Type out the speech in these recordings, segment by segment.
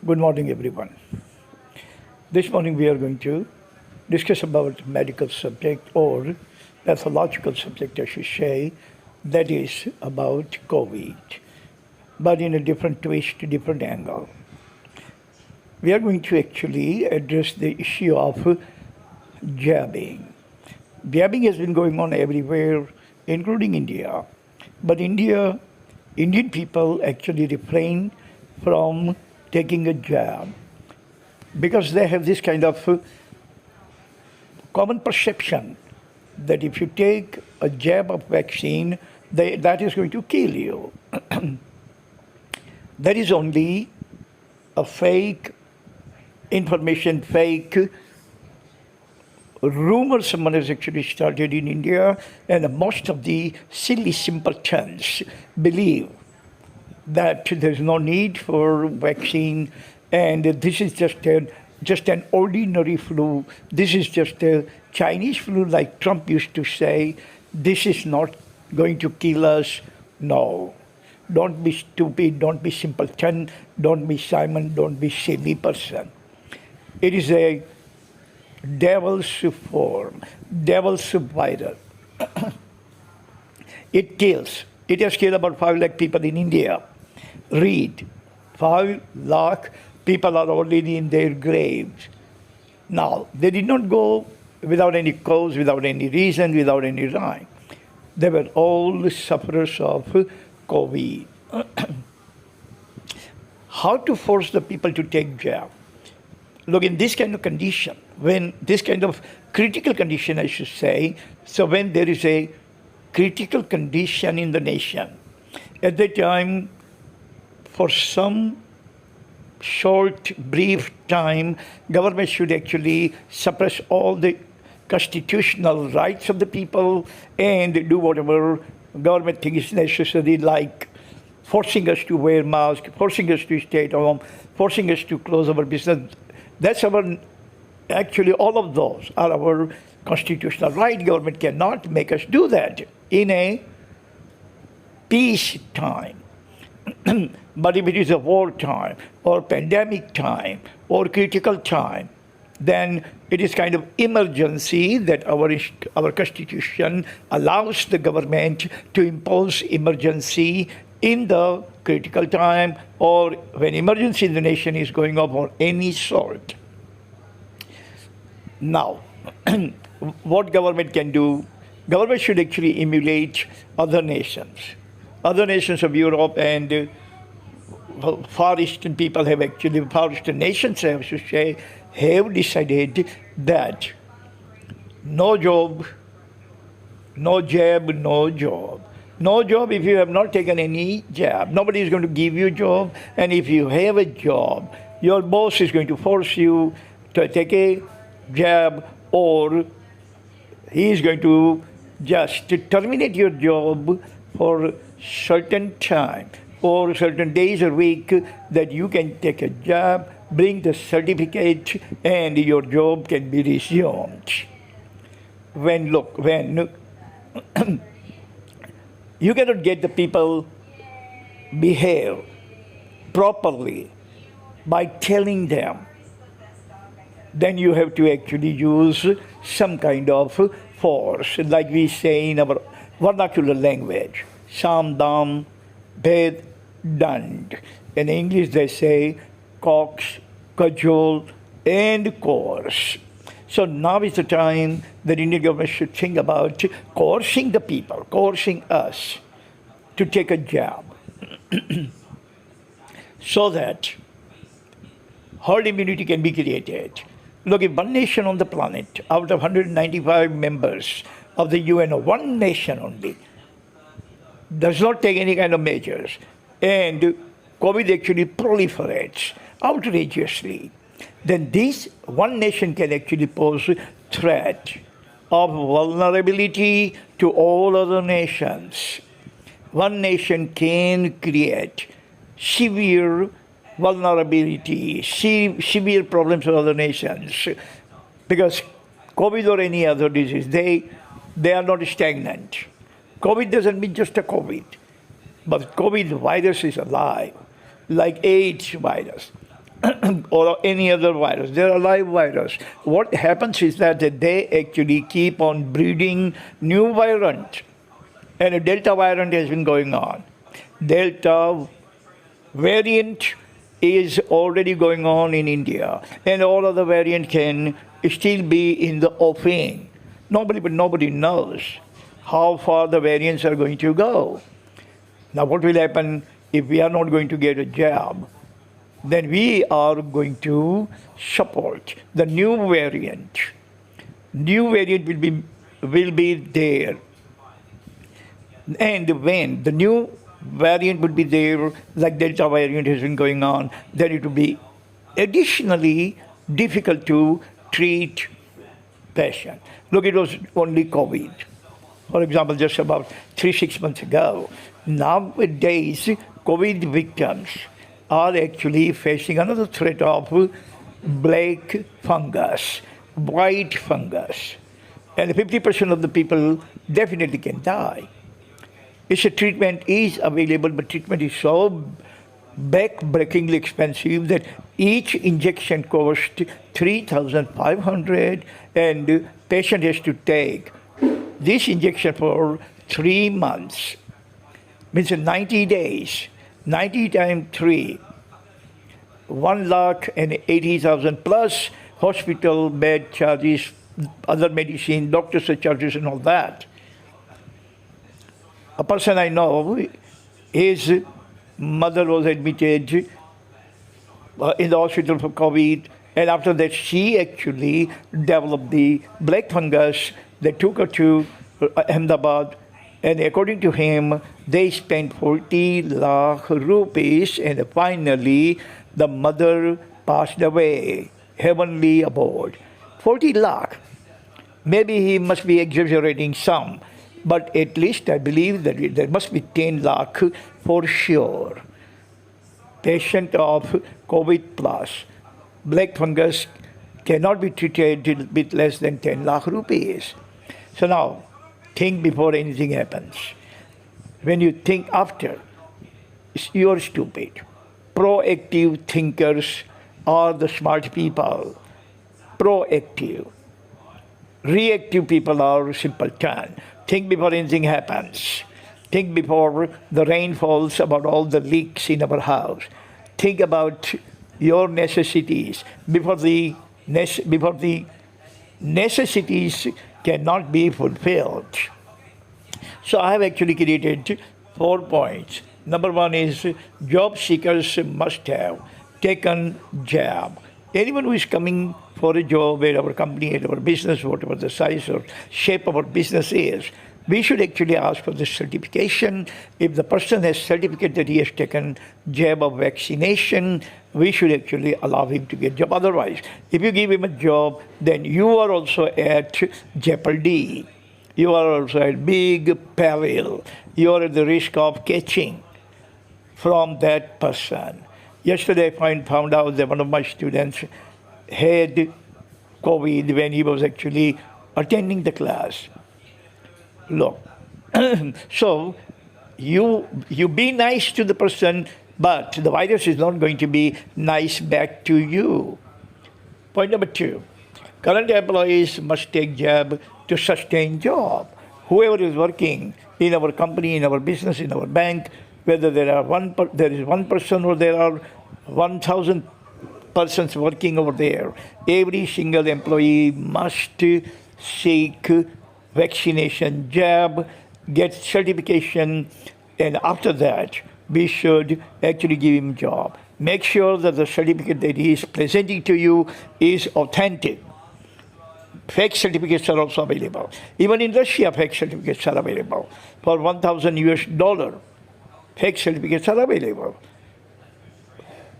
Good morning, everyone. This morning we are going to discuss about medical subject or pathological subject, I should say, that is about COVID, but in a different twist, different angle. We are going to actually address the issue of jabbing. Jabbing has been going on everywhere, including India, but Indian people actually refrain from taking a jab because they have this kind of common perception that if you take a jab of vaccine, that is going to kill you. That is only a fake information, fake rumor someone has actually started in India, and most of the silly simpletons believe that there's no need for vaccine and this is just an ordinary flu. This is just a Chinese flu, like Trump used to say. This is not going to kill us. No. Don't be stupid. Don't be simpleton. Don't be Simon. Don't be silly person. It is a devil's form, devil's virus. It kills. It has killed about 5 lakh people in India. Read, 5 lakh people are already in their graves. Now, they did not go without any cause, without any reason, without any rhyme. They were all sufferers of COVID. How to force the people to take jab? Look, in this kind of condition, when this kind of critical condition, I should say, so when there is a critical condition in the nation, at that time, for some short, brief time, government should actually suppress all the constitutional rights of the people and do whatever government thinks is necessary, like forcing us to wear masks, forcing us to stay at home, forcing us to close our business. That's actually all of those are our constitutional right. Government cannot make us do that in a peace time. But if it is a war time or pandemic time or critical time, then it is kind of emergency that our constitution allows the government to impose emergency in the critical time or when emergency in the nation is going on of any sort. Now, what government can do? Government should actually emulate other nations. Other nations of Europe and Far Eastern people have actually, Far Eastern nations, I have to say, have decided that no job, no jab, no job. No job if you have not taken any jab. Nobody is going to give you a job. And if you have a job, your boss is going to force you to take a jab, or he is going to just terminate your job for certain time, for certain days or week, that you can take a jab, bring the certificate, and your job can be resumed. When you cannot get the people behave properly by telling them, then you have to actually use some kind of force, like we say in our vernacular language, Sam, Dam, Bhed, Dand. In English they say coax, cajole, and coerce. So now is the time that Indian government should think about coercing the people, coercing us to take a jab so that herd immunity can be created. Look, if one nation on the planet, out of 195 members of the UN, one nation only, does not take any kind of measures, and COVID actually proliferates outrageously, then this one nation can actually pose threat of vulnerability to all other nations. One nation can create severe vulnerability, severe problems for other nations, because COVID or any other disease, they are not stagnant. COVID doesn't mean just a COVID, but COVID virus is alive, like AIDS virus. or any other virus. They're a live virus. What happens is that they actually keep on breeding new variant. And a Delta variant has been going on. Delta variant is already going on in India, and all other variant can still be in the offing. Nobody knows how far the variants are going to go. Now, what will happen if we are not going to get a jab? Then we are going to support the new variant. New variant will be there. And when the new variant would be there, like Delta variant has been going on, then it will be additionally difficult to treat patient. Look, it was only COVID. For example, just about 3-6 months ago. Nowadays, COVID victims are actually facing another threat of black fungus, white fungus. And 50% of the people definitely can die. Its treatment is available, but treatment is so back-breakingly expensive that each injection costs 3,500, and patient has to take this injection for 3 months. Means 90 days, 90 times 3, 1,80,000 plus hospital bed charges, other medicine, doctor's charges, and all that. A person I know, his mother was admitted in the hospital for COVID, and after that she actually developed the black fungus. They took her to Ahmedabad, and according to him, they spent 40 lakh rupees, and finally the mother passed away, heavenly abode. 40 lakh. Maybe he must be exaggerating some, but at least I believe that there must be 10 lakh for sure. Patient of COVID plus black fungus cannot be treated with less than 10 lakh rupees. So now, think before anything happens. When you think after, you're stupid. Proactive thinkers are the smart people. Proactive. Reactive people are simpleton. Think before anything happens. Think before the rain falls about all the leaks in our house. Think about your necessities before the necessities cannot be fulfilled. So I have actually created 4 points. Number 1 is job seekers must have taken jab. Anyone who is coming for a job at our company, at our business, whatever the size or shape of our business is, we should actually ask for the certification. If the person has certificate that he has taken jab of vaccination, we should actually allow him to get job. Otherwise, if you give him a job, then you are also at jeopardy. You are also at big peril. You are at the risk of catching from that person. Yesterday, I found out that one of my students had COVID when he was actually attending the class. Look, so you be nice to the person, but the virus is not going to be nice back to you. Point number 2, current employees must take jab to sustain job. Whoever is working in our company, in our business, in our bank, whether there is one person or there are 1,000 persons working over there, every single employee must seek vaccination jab, get certification, and after that, we should actually give him job. Make sure that the certificate that he is presenting to you is authentic. Fake certificates are also available. Even in Russia, fake certificates are available. For $1,000, fake certificates are available.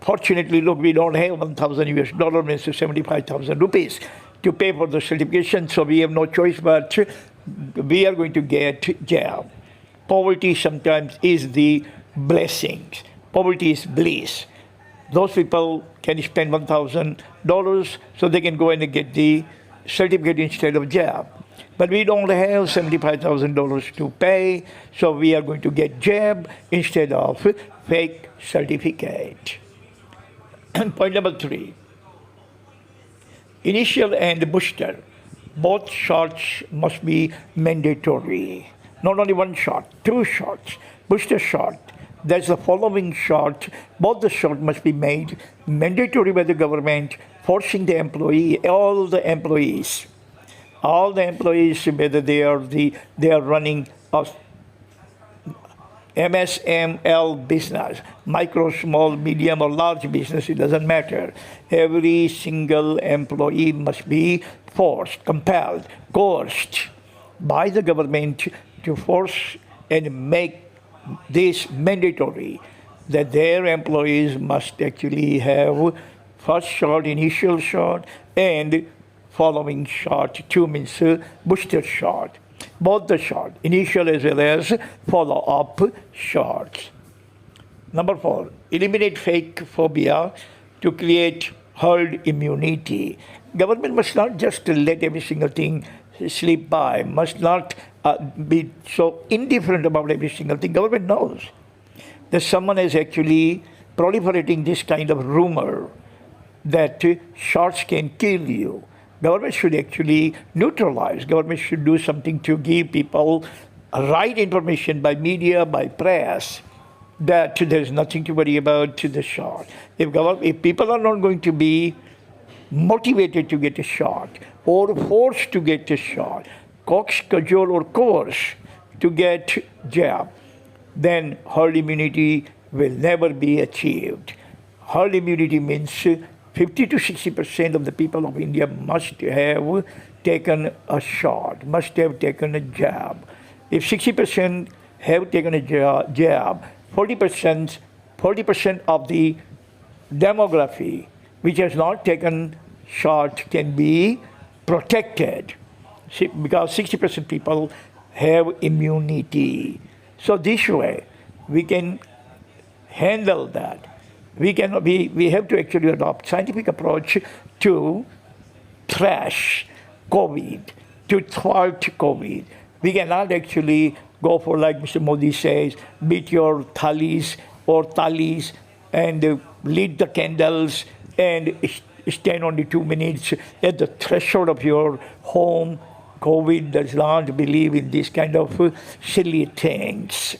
Fortunately, look, we don't have $1,000, means 75,000 rupees to pay for the certification, so we have no choice, but we are going to get jab. Poverty sometimes is the blessing. Poverty is bliss. Those people can spend $1,000 so they can go and get the certificate instead of jab. But we don't have $75,000 to pay, so we are going to get jab instead of fake certificate. Point number 3. Initial and booster. Both shots must be mandatory. Not only one shot, 2 shots. Booster shot. That's the following shot. Both the shots must be made mandatory by the government, forcing the employee, all the employees, whether they are running a MSML business, micro, small, medium, or large business, it doesn't matter. Every single employee must be forced, compelled, coerced by the government to force and make this mandatory, that their employees must actually have first shot, initial shot, and following shot, 2 means booster shot. Both the shot, initial as well as follow-up shots. Number 4, eliminate fake phobia to create herd immunity. Government must not just let every single thing slip by, must not be so indifferent about every single thing. Government knows that someone is actually proliferating this kind of rumor that shots can kill you. Government should actually neutralize. Government should do something to give people right information by media, by press, that there's nothing to worry about to the shot. If people are not going to be motivated to get a shot or forced to get a shot, coax, cajole, or coerce to get jab, then herd immunity will never be achieved. Herd immunity means 50 to 60% of the people of India must have taken a shot, must have taken a jab. If 60% have taken a jab, 40% of the demography which has not taken shot can be protected. Because 60% people have immunity. So this way, we can handle that. We have to actually adopt scientific approach to thrash COVID, to thwart COVID. We cannot actually go for, like Mr. Modi says, beat your thalis or talis and lit the candles and stand only 2 minutes at the threshold of your home. COVID does not believe in this kind of silly things.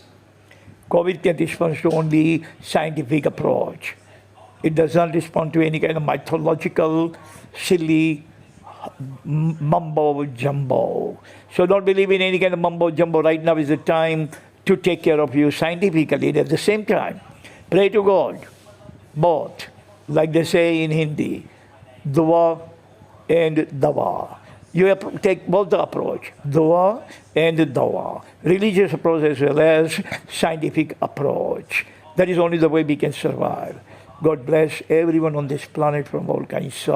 COVID can respond to only scientific approach. It does not respond to any kind of mythological, silly mumbo jumbo. So don't believe in any kind of mumbo jumbo. Right now is the time to take care of you scientifically. And at the same time, pray to God, both, like they say in Hindi, dua and dawa. You have to take both the approach, dua and dawa. Religious approach as well as scientific approach. That is only the way we can survive. God bless everyone on this planet from all kinds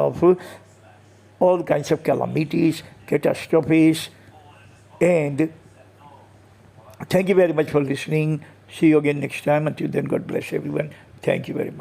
of calamities, catastrophes, and thank you very much for listening. See you again next time. Until then, God bless everyone. Thank you very much.